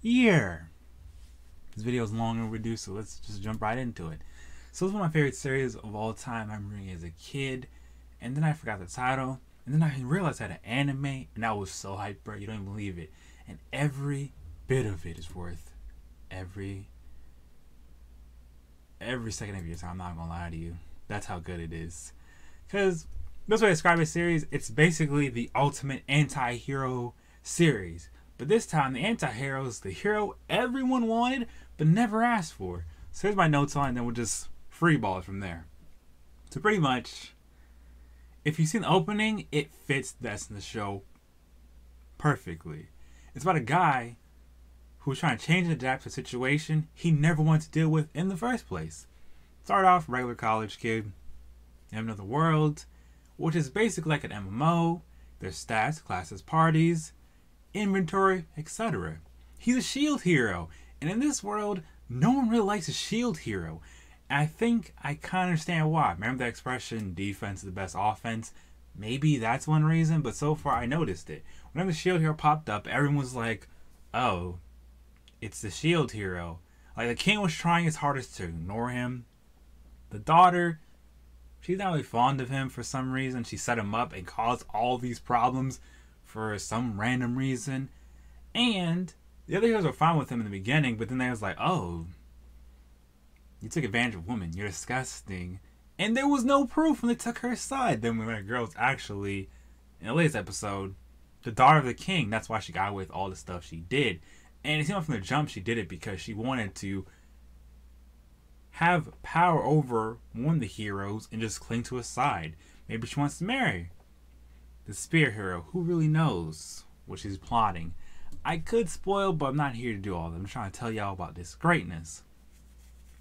year. This video is long overdue, so let's just jump right into it. So it's one of my favorite series of all time. I remember reading as a kid, and then I forgot the title, and then I realized I had an anime, and I was so hyped, bro. You don't even believe it. And every bit of it is worth every second of your time. I'm not gonna lie to you. That's how good it is. Because this way I describe a series, it's basically the ultimate anti-hero series. But this time, the anti-hero is the hero everyone wanted, but never asked for. So here's my notes on it, and then we'll just freeball it from there. So pretty much, if you've seen the opening, it fits the essence of the show perfectly. It's about a guy who's trying to change and adapt to a situation he never wanted to deal with in the first place. Start off regular college kid in another world, which is basically like an MMO. There's stats, classes, parties, inventory, etc. He's a shield hero, and in this world, no one really likes a shield hero. And I think I kind of understand why. Remember the expression, defense is the best offense? Maybe that's one reason, but so far I noticed it. Whenever the shield hero popped up, everyone was like, oh, it's the shield hero. Like, the king was trying his hardest to ignore him. The daughter, she's not really fond of him for some reason. She set him up and caused all these problems for some random reason. And the other heroes were fine with him in the beginning, but then they was like, oh, you took advantage of a woman. You're disgusting. And there was no proof when they took her side. Then when that girl was actually, in the latest episode, the daughter of the king. That's why she got away with all the stuff she did. And it seemed from the jump she did it because she wanted to have power over one of the heroes and just cling to his side. Maybe she wants to marry the spear hero. Who really knows what she's plotting? I could spoil, but I'm not here to do all that. I'm trying to tell y'all about this greatness.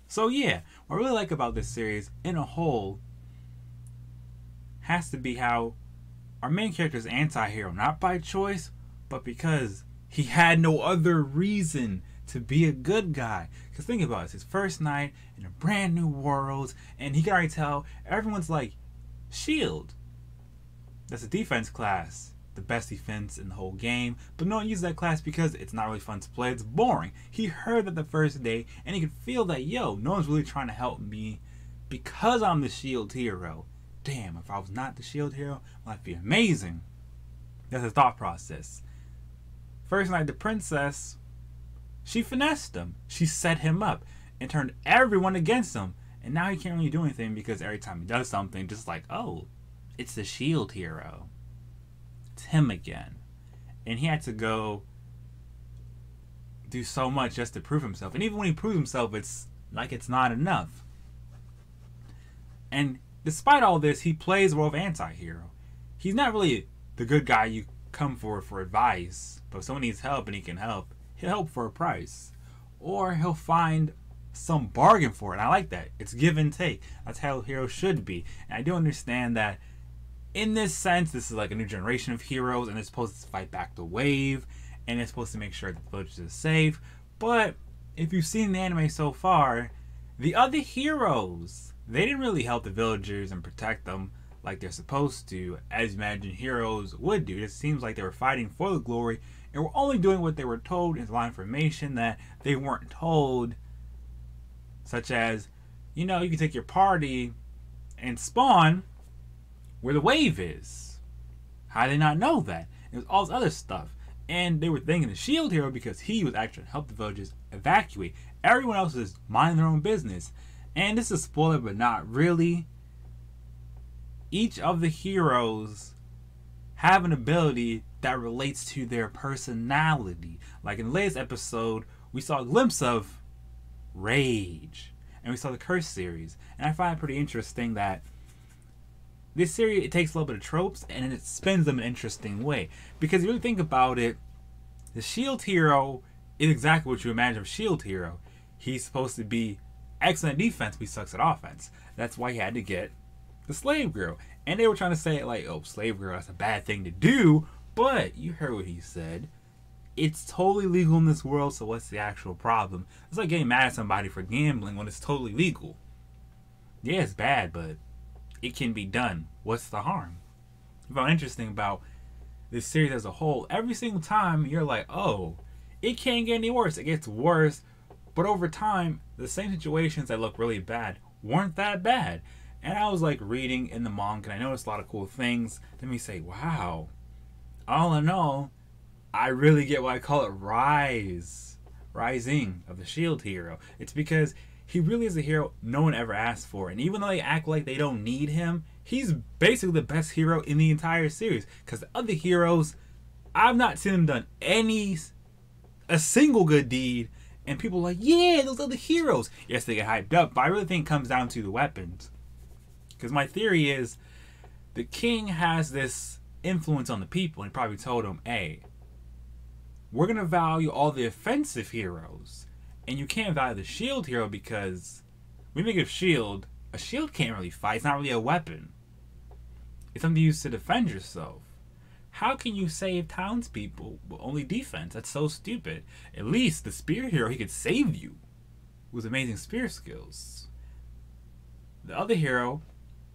So yeah, what I really like about this series in a whole has to be how our main character is anti-hero, not by choice, but because he had no other reason to be a good guy. Because think about it, it's his first night in a brand new world, and he can already tell everyone's like, shield, that's a defense class, the best defense in the whole game, but no one uses that class because it's not really fun to play, it's boring. He heard that the first day, and he could feel that, yo, no one's really trying to help me because I'm the shield hero. Damn, if I was not the shield hero, life would be amazing. That's his thought process. First night, the princess, she finessed him. She set him up and turned everyone against him. And now he can't really do anything because every time he does something, just like, oh, it's the shield hero. It's him again. And he had to go do so much just to prove himself. And even when he proves himself, it's like it's not enough. And despite all this, he plays the role of anti-hero. He's not really the good guy you come for advice. But if someone needs help and he can help, he'll help for a price. Or he'll find some bargain for it. I like that. It's give and take. That's how heroes should be. And I do understand that in this sense, this is like a new generation of heroes, and they're supposed to fight back the wave, and they're supposed to make sure that the village is safe. But if you've seen the anime so far, the other heroes, they didn't really help the villagers and protect them like they're supposed to, as you imagine heroes would do. It seems like they were fighting for the glory, and were only doing what they were told. There's a lot of information that they weren't told, such as, you know, you can take your party and spawn where the wave is. How did they not know that? It was all this other stuff. And they were thinking the shield hero because he was actually to help the villagers evacuate. Everyone else is minding their own business. And this is a spoiler, but not really. Each of the heroes have an ability that relates to their personality. Like in the latest episode, we saw a glimpse of rage. And we saw the Curse series. And I find it pretty interesting that this series, it takes a little bit of tropes and it spins them in an interesting way. Because if you really think about it, the shield hero is exactly what you imagine of a shield hero. He's supposed to be excellent at defense, but he sucks at offense. That's why he had to get the slave girl. And they were trying to say like, oh, slave girl, that's a bad thing to do. But you heard what he said. It's totally legal in this world, so what's the actual problem? It's like getting mad at somebody for gambling when it's totally legal. Yeah, it's bad, but it can be done. What's the harm? I found interesting about this series as a whole. Every single time you're like, oh, it can't get any worse. It gets worse, but over time, the same situations that look really bad weren't that bad. And I was like reading in the manga, and I noticed a lot of cool things. Then me say, wow, all in all, I really get why I call it rising of the shield hero. It's because he really is a hero no one ever asked for. And even though they act like they don't need him, he's basically the best hero in the entire series. Because the other heroes, I've not seen them done a single good deed. And people are like, yeah, those other heroes. Yes, they get hyped up, but I really think it comes down to the weapons. Because my theory is the king has this influence on the people, and he probably told them, hey, we're going to value all the offensive heroes, and you can't value the shield hero because when you think of shield, a shield can't really fight. It's not really a weapon. It's something used to defend yourself. How can you save townspeople with only defense? That's so stupid. At least the spear hero, he could save you with amazing spear skills. The other hero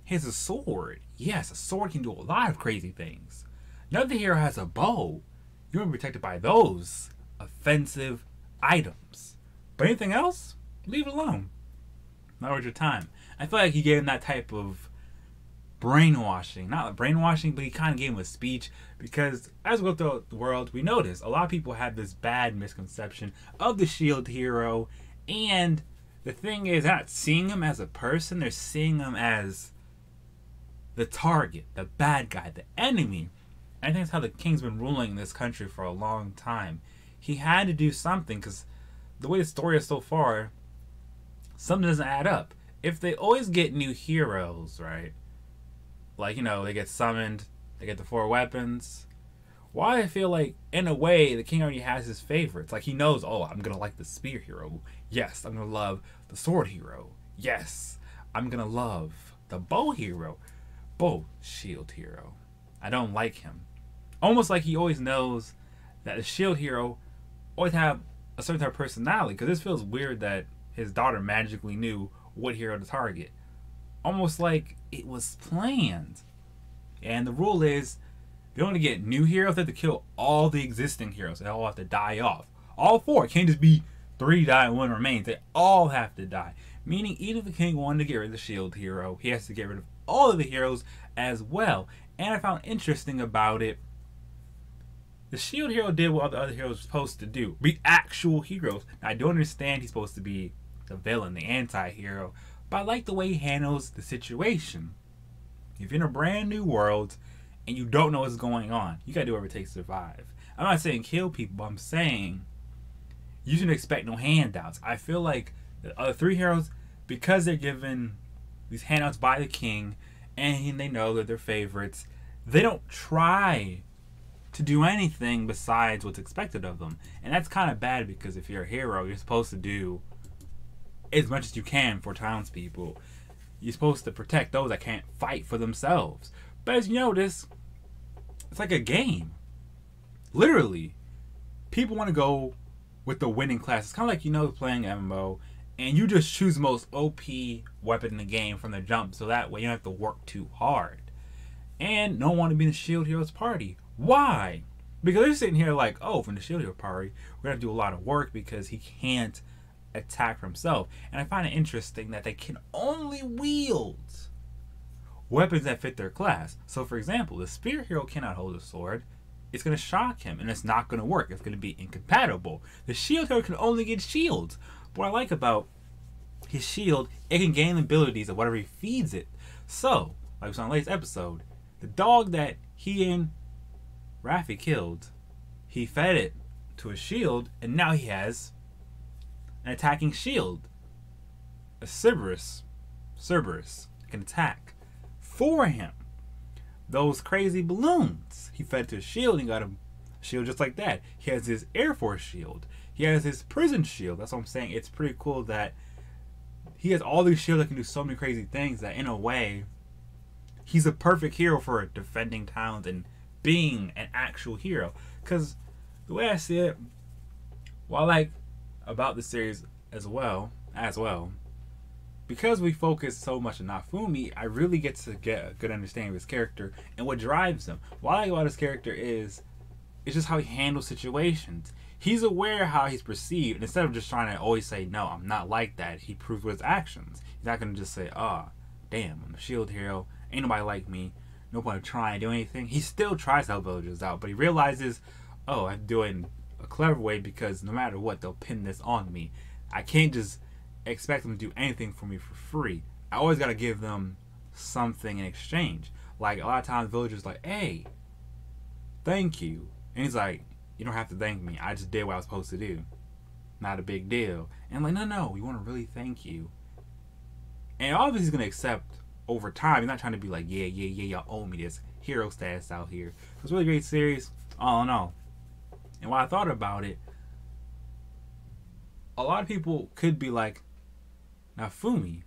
has a sword. Yes, a sword can do a lot of crazy things. Another hero has a bow. You're protected by those offensive items. But anything else, leave it alone. Not worth your time. I feel like he gave him that type of brainwashing. Not brainwashing, but he kind of gave him a speech. Because as we go through the world, we notice a lot of people have this bad misconception of the shield hero. And the thing is, they're not seeing him as a person. They're seeing him as the target, the bad guy, the enemy. And I think that's how the king's been ruling this country for a long time. He had to do something because the way the story is so far, something doesn't add up. If they always get new heroes, right? Like, you know, they get summoned, they get the 4 weapons. Why I feel like, in a way, the king already has his favorites. Like, he knows, oh, I'm going to like the spear hero. Yes, I'm going to love the sword hero. Yes, I'm going to love the bow hero. Bow shield hero. I don't like him. Almost like he always knows that the shield hero always have a certain type of personality. Because this feels weird that his daughter magically knew what hero to target. Almost like it was planned. And the rule is, they only get new heroes, they have to kill all the existing heroes. They all have to die off. All 4. It can't just be 3 die and 1 remains. They all have to die. Meaning, even if the king wanted to get rid of the shield hero, he has to get rid of all of the heroes as well. And I found interesting about it, the shield hero did what the other heroes were supposed to do. Be actual heroes. Now, I don't understand he's supposed to be the villain, the anti-hero, but I like the way he handles the situation. If you're in a brand new world and you don't know what's going on, you gotta do whatever it takes to survive. I'm not saying kill people, but I'm saying you shouldn't expect no handouts. I feel like the other 3 heroes, because they're given these handouts by the king and they know that they're favorites, they don't try to do anything besides what's expected of them. And that's kind of bad because if you're a hero, you're supposed to do as much as you can for townspeople. You're supposed to protect those that can't fight for themselves. But as you notice, it's like a game. Literally, people want to go with the winning class. It's kind of like, you know, playing MMO, and you just choose the most OP weapon in the game from the jump, so that way you don't have to work too hard. And no one want to be in the shield hero's party. Why? Because they're sitting here like, oh, from the shield hero party, we're going to do a lot of work because he can't attack for himself. And I find it interesting that they can only wield weapons that fit their class. So for example, the spear hero cannot hold a sword. It's going to shock him and it's not going to work. It's going to be incompatible. The shield hero can only get shields. What I like about his shield, it can gain abilities of whatever he feeds it. So, like we saw in the latest episode, the dog that he and Raffi killed, he fed it to a shield, and now he has an attacking shield. A Cerberus can attack for him. Those crazy balloons, he fed to a shield and got a shield just like that. He has his Air Force shield. He has his prison shield. That's what I'm saying. It's pretty cool that he has all these shields that can do so many crazy things that in a way, he's a perfect hero for defending towns and being an actual hero. Because the way I see it, what I like about the series as well, because we focus so much on Nafumi, I really get to get a good understanding of his character and what drives him. What I like about his character is It's just how he handles situations. He's aware how he's perceived, and instead of just trying to always say, no, I'm not like that, he proves with his actions. He's not going to just say, damn, I'm a shield hero, ain't nobody like me, no point of trying to do anything. He still tries to help villagers out, but he realizes, oh, I'm doing a clever way because no matter what, they'll pin this on me. I can't just expect them to do anything for me for free. I always got to give them something in exchange. Like, a lot of times villagers like, hey, thank you. And he's like, you don't have to thank me. I just did what I was supposed to do. Not a big deal. And I'm like, no, we want to really thank you. And obviously he's going to accept over time. He's not trying to be like, yeah, y'all owe me this hero status out here. It's a really great series. I don't know. And when I thought about it, a lot of people could be like, now Fumi,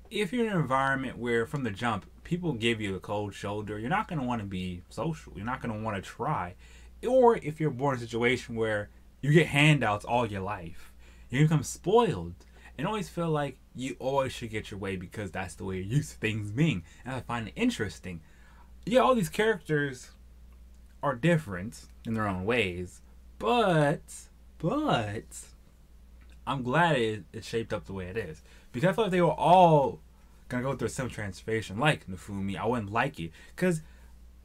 if you're in an environment where from the jump, people give you a cold shoulder, you're not going to want to be social. You're not going to want to try. Or if you're born in a situation where you get handouts all your life, you become spoiled and always feel like you always should get your way because that's the way you're used to things being. And I find it interesting. Yeah, all these characters are different in their own ways, but I'm glad it shaped up the way it is, because I feel like they were all gonna go through a similar transformation like Nafumi. I wouldn't like it, because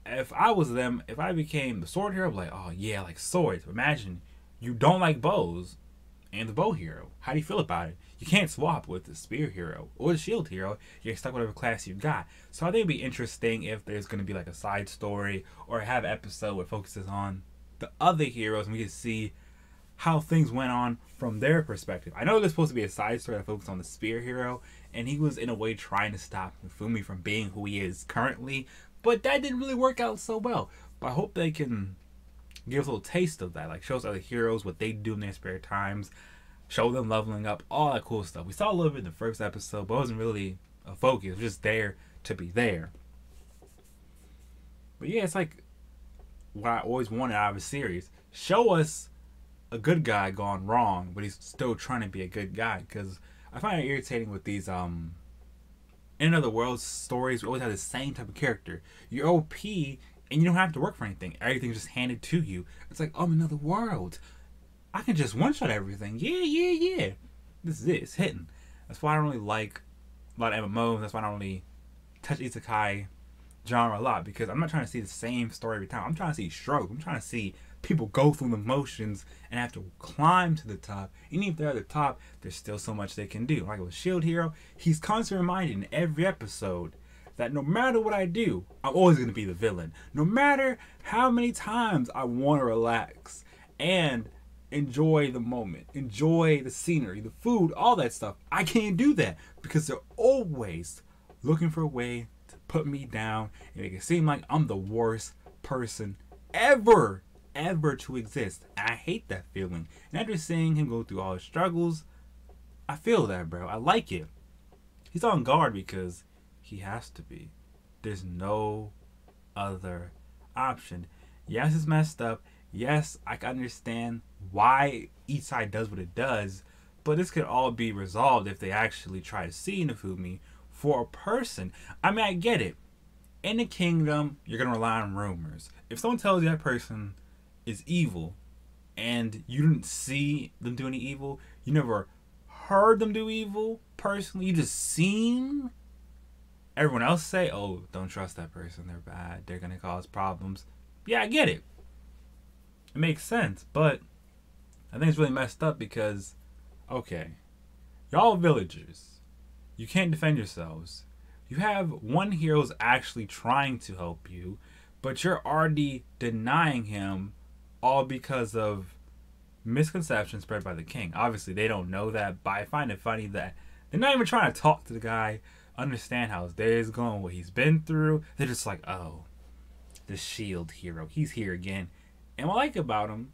if I was them, if I became the sword hero, I'd be like, oh yeah, like swords. Imagine you don't like bows and the bow hero. How do you feel about it? You can't swap with the spear hero or the shield hero. You're stuck with whatever class you've got. So I think it'd be interesting if there's going to be like a side story or have an episode where it focuses on the other heroes and we can see how things went on from their perspective. I know there's supposed to be a side story that focuses on the spear hero, and he was in a way trying to stop Fumi from being who he is currently, but that didn't really work out so well. But I hope they can give us a little taste of that, like show us other heroes what they do in their spare times, show them leveling up, all that cool stuff. We saw a little bit in the first episode, but it wasn't really a focus. It was just there to be there. But yeah, it's like what I always wanted out of a series. Show us a good guy gone wrong, but he's still trying to be a good guy. Because I find it irritating with these in other worlds stories. We always have the same type of character. You're OP and you don't have to work for anything. Everything's just handed to you. It's like, oh, I'm in another world. I can just one-shot everything. Yeah. This is it. It's hitting. That's why I don't really like a lot of MMOs. That's why I don't really touch isekai genre a lot, because I'm not trying to see the same story every time. I'm trying to see struggle. I'm trying to see people go through the motions and have to climb to the top. Even if they're at the top, there's still so much they can do. Like with Shield Hero, he's constantly reminded in every episode that no matter what I do, I'm always going to be the villain. No matter how many times I want to relax and enjoy the moment, enjoy the scenery, the food, all that stuff, I can't do that because they're always looking for a way to put me down and make it seem like I'm the worst person ever to exist. And I hate that feeling. And after seeing him go through all his struggles, I feel that, bro. I like it. He's on guard because he has to be. There's no other option. Yes, it's messed up. Yes, I can understand why each side does what it does, but this could all be resolved if they actually try to see Nafumi for a person. I mean, I get it. In the kingdom, you're going to rely on rumors. If someone tells you that person is evil and you didn't see them do any evil, you never heard them do evil personally, you just seen everyone else say, oh, don't trust that person, they're bad, they're going to cause problems. Yeah, I get it. It makes sense, but I think it's really messed up because, okay, y'all villagers, you can't defend yourselves. You have one hero's actually trying to help you, but you're already denying him all because of misconceptions spread by the king. Obviously, they don't know that, but I find it funny that they're not even trying to talk to the guy, understand how his day is going, what he's been through. They're just like, oh, the shield hero, he's here again. And what I like about him,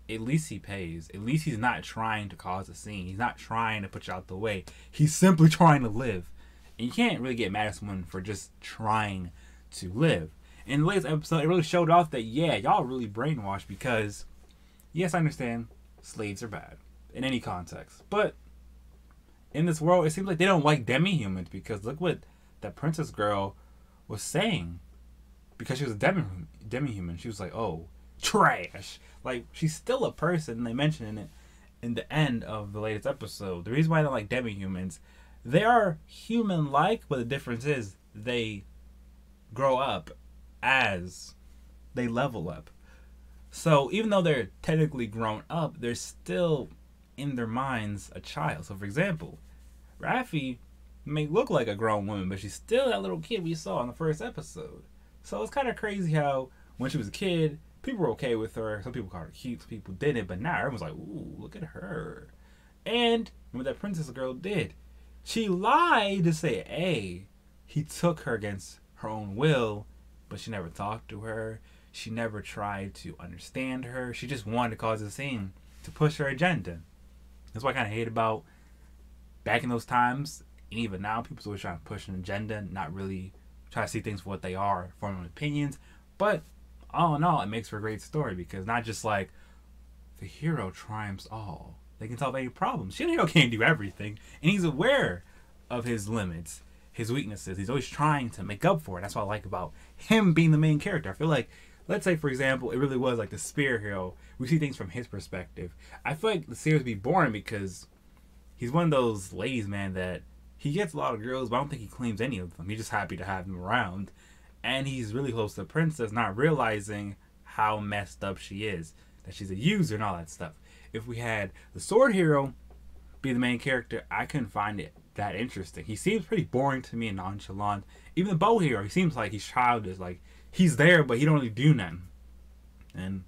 at least he pays. At least he's not trying to cause a scene. He's not trying to put you out the way. He's simply trying to live. And you can't really get mad at someone for just trying to live. In the latest episode, it really showed off that, yeah, y'all really brainwashed because, yes, I understand slaves are bad in any context. But in this world, it seems like they don't like demi-humans because look what that princess girl was saying. Because she was a demi-human. She was like, oh, trash. Like, she's still a person, and they mention it in the end of the latest episode. The reason why I don't like demi-humans, they are human-like, but the difference is they grow up as they level up. So even though they're technically grown up, they're still in their minds a child. So for example, Raffi may look like a grown woman, but she's still that little kid we saw in the first episode. So it's kind of crazy how when she was a kid, people were okay with her. Some people called her cute, some people didn't. But now everyone's like, ooh, look at her. And remember that princess girl did. She lied to say, hey, he took her against her own will, but she never talked to her. She never tried to understand her. She just wanted to cause a scene to push her agenda. That's what I kind of hate about back in those times. And even now, people's always trying to push an agenda, not really try to see things for what they are, forming opinions. But all in all, it makes for a great story because not just like the hero triumphs all. They can solve any problems. The hero can't do everything. And he's aware of his limits, his weaknesses. He's always trying to make up for it. That's what I like about him being the main character. I feel like, let's say, for example, it really was like the spear hero. We see things from his perspective. I feel like the series would be boring because he's one of those ladies, man, that he gets a lot of girls, but I don't think he claims any of them. He's just happy to have them around. And he's really close to the princess, not realizing how messed up she is. That she's a user and all that stuff. If we had the sword hero be the main character, I couldn't find it that interesting. He seems pretty boring to me and nonchalant. Even the bow hero, he seems like he's childish. Like, he's there, but he don't really do nothing. And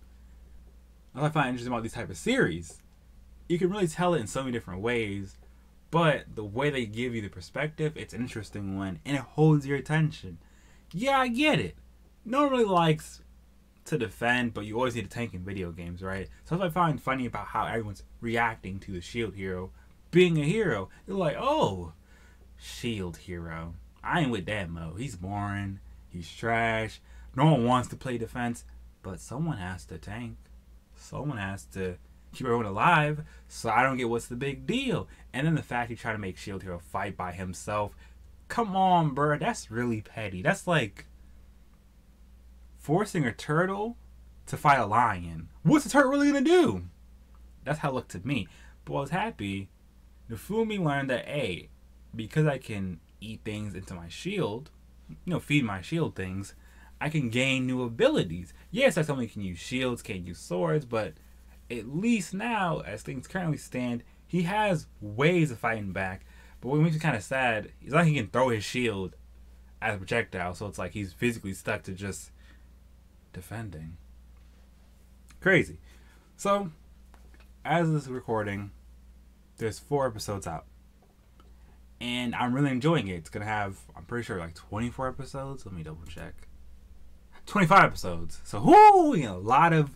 what I find interesting about these type of series, you can really tell it in so many different ways, but the way they give you the perspective, it's an interesting one, and it holds your attention. Yeah, I get it. No one really likes to defend, but you always need a tank in video games, right? So that's what I find funny about how everyone's reacting to the shield hero being a hero. They're like, oh, shield hero. I ain't with that mo. He's boring. He's trash. No one wants to play defense, but someone has to tank. Someone has to keep everyone alive, so I don't get what's the big deal. And then the fact he tried to make shield hero fight by himself. Come on, bro. That's really petty. That's like forcing a turtle to fight a lion. What's the turtle really gonna do? That's how it looked to me. But I was happy. Nafumi learned that, hey, because I can eat things into my shield, feed my shield things, I can gain new abilities. Yes, I only can use shields, can't use swords, but at least now, as things currently stand, he has ways of fighting back. But what makes me kind of sad is like he can throw his shield as a projectile, so it's like he's physically stuck to just defending. Crazy. So, as of this recording, there's 4 episodes out. And I'm really enjoying it. It's going to have, I'm pretty sure, like 24 episodes. Let me double check. 25 episodes. So, a lot of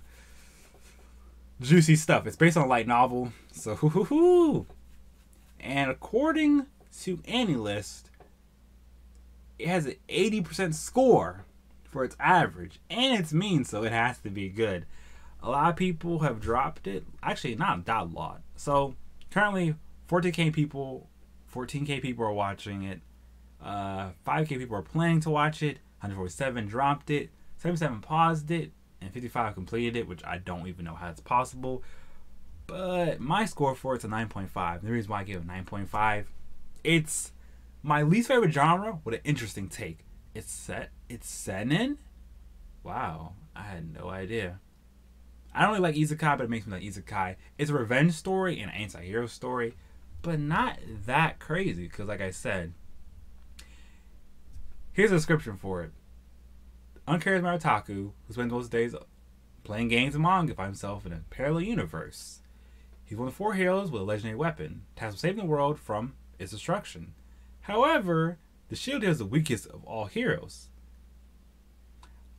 juicy stuff. It's based on a light novel. So, And according to AnyList, it has an 80% score for its average. And it's mean, so it has to be good. A lot of people have dropped it. Actually, not that lot. So, currently, 14K people are watching it. 5K people are planning to watch it. 147 dropped it. 77 paused it. And 55 completed it, which I don't even know how it's possible. But my score for it's a 9.5. The reason why I give it 9.5, it's my least favorite genre with an interesting take. It's seinen? Wow, I had no idea. I don't really like isekai, but it makes me like isekai. It's a revenge story and an anti-hero story, but not that crazy, because like I said, here's a description for it. Uncharismatic otaku who spends most days playing games and manga by himself in a parallel universe. He's one of 4 heroes with a legendary weapon, tasked with saving the world from its destruction. However, the shield hero is the weakest of all heroes.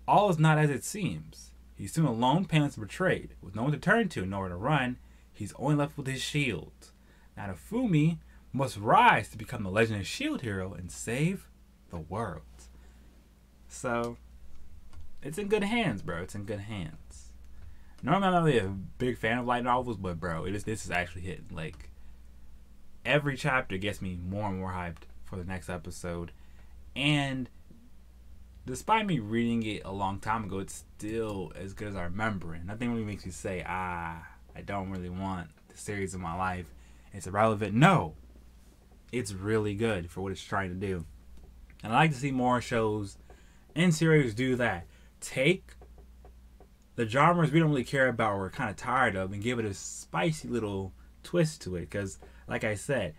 All is not as it seems. He's soon alone, penniless, and betrayed. With no one to turn to and nowhere to run, he's only left with his shield. Now Nafumi must rise to become the legendary shield hero and save the world. So, it's in good hands, bro. It's in good hands. Normally, I'm not really a big fan of light novels, but bro, this is actually hitting. Like, every chapter gets me more and more hyped for the next episode. And despite me reading it a long time ago, it's still as good as I remember it. Nothing really makes me say, I don't really want the series in my life. It's irrelevant. No, it's really good for what it's trying to do. And I like to see more shows and series do that. Take the genres we don't really care about or we're kind of tired of and give it a spicy little twist to it. Because, like I said,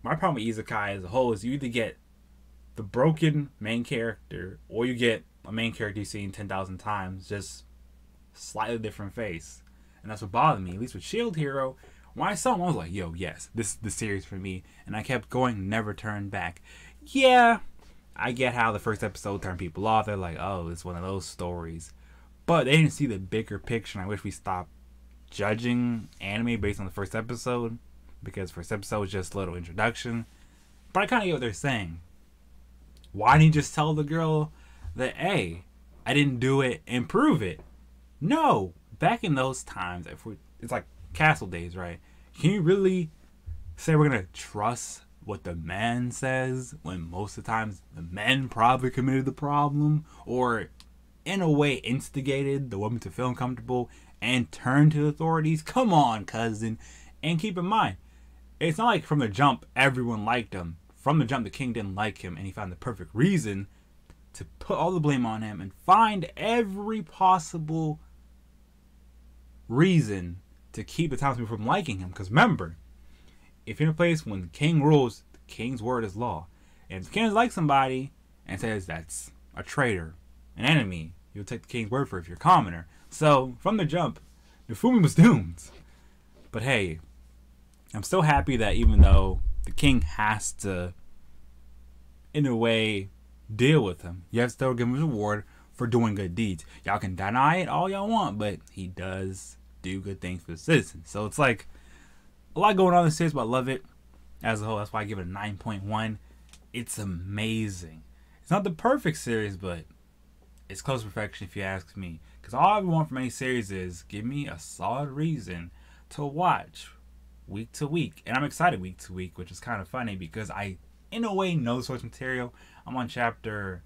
my problem with isekai as a whole is you either get the broken main character or you get a main character you've seen 10,000 times, just slightly different face. And that's what bothered me. At least with Shield Hero, when I saw him, I was like, yo, yes, this is the series for me. And I kept going, never turned back. Yeah, I get how the first episode turned people off. They're like, oh, it's one of those stories. But they didn't see the bigger picture, and I wish we stopped judging anime based on the first episode, because first episode was just a little introduction. But I kind of get what they're saying. Why didn't you just tell the girl that, hey, I didn't do it and prove it? No. Back in those times, it's like Castle days, right? Can you really say we're going to trust what the man says when most of the times the men probably committed the problem or in a way instigated the woman to feel uncomfortable and turn to the authorities? Come on, cousin. And keep in mind, it's not like from the jump everyone liked him. From the jump the king didn't like him and he found the perfect reason to put all the blame on him and find every possible reason to keep the townspeople from liking him. Because remember, if you're in a place when the king rules, the king's word is law. And if the king doesn't like somebody and says that's a traitor, an enemy, you'll take the king's word for it if you're a commoner. So, from the jump, Nifumi was doomed. But hey, I'm still happy that even though the king has to, in a way, deal with him, you have to still give him a reward for doing good deeds. Y'all can deny it all y'all want, but he does do good things for the citizens. So it's like a lot going on in this series, but I love it as a whole. That's why I give it a 9.1. It's amazing. It's not the perfect series, but it's close to perfection if you ask me. Because all I want from any series is give me a solid reason to watch week to week. And I'm excited week to week, which is kind of funny because I, in a way, know the source material. I'm on chapter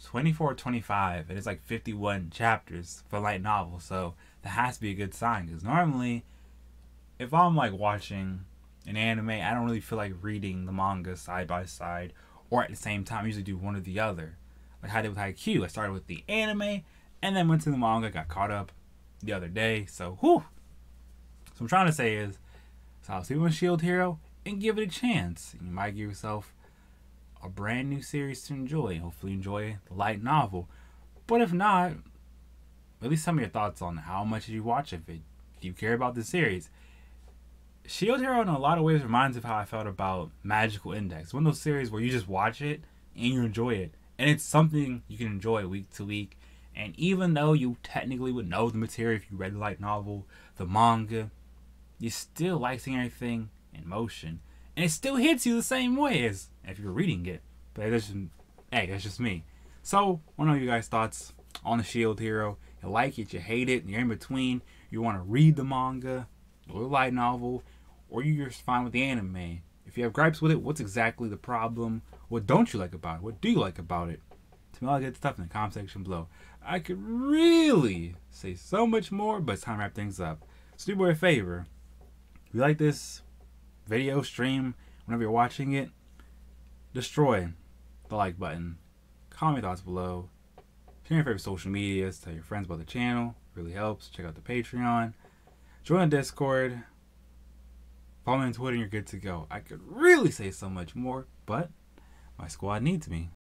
24 or 25, and it's like 51 chapters for a light novel. So that has to be a good sign. Because normally, if I'm like watching an anime, I don't really feel like reading the manga side by side or at the same time. I usually do one or the other. Like how I did with Haikyuu. I started with the anime and then went to the manga, got caught up the other day. So, whew. So what I'm trying to say is, so I'll see you on Shield Hero and give it a chance. You might give yourself a brand new series to enjoy. Hopefully enjoy the light novel. But if not, at least tell me your thoughts on how much did you watch of it. Do you care about the series? Shield Hero in a lot of ways reminds me of how I felt about Magical Index. One of those series where you just watch it and you enjoy it. And it's something you can enjoy week to week. And even though you technically would know the material if you read the light novel, the manga, you still like seeing everything in motion. And it still hits you the same way as if you're reading it. But that's just me. So, I want to know your guys' thoughts on the Shield Hero. You like it, you hate it, you're in between. You want to read the manga or the light novel, or you're just fine with the anime. If you have gripes with it, what's exactly the problem? What don't you like about it? What do you like about it? Tell me all that good stuff in the comment section below. I could really say so much more, but it's time to wrap things up. So do me a favor. If you like this video, stream, whenever you're watching it, destroy the like button. Comment your thoughts below. Share your favorite social medias. Tell your friends about the channel. It really helps. Check out the Patreon. Join the Discord. Follow me on Twitter and you're good to go. I could really say so much more, but my squad needs me.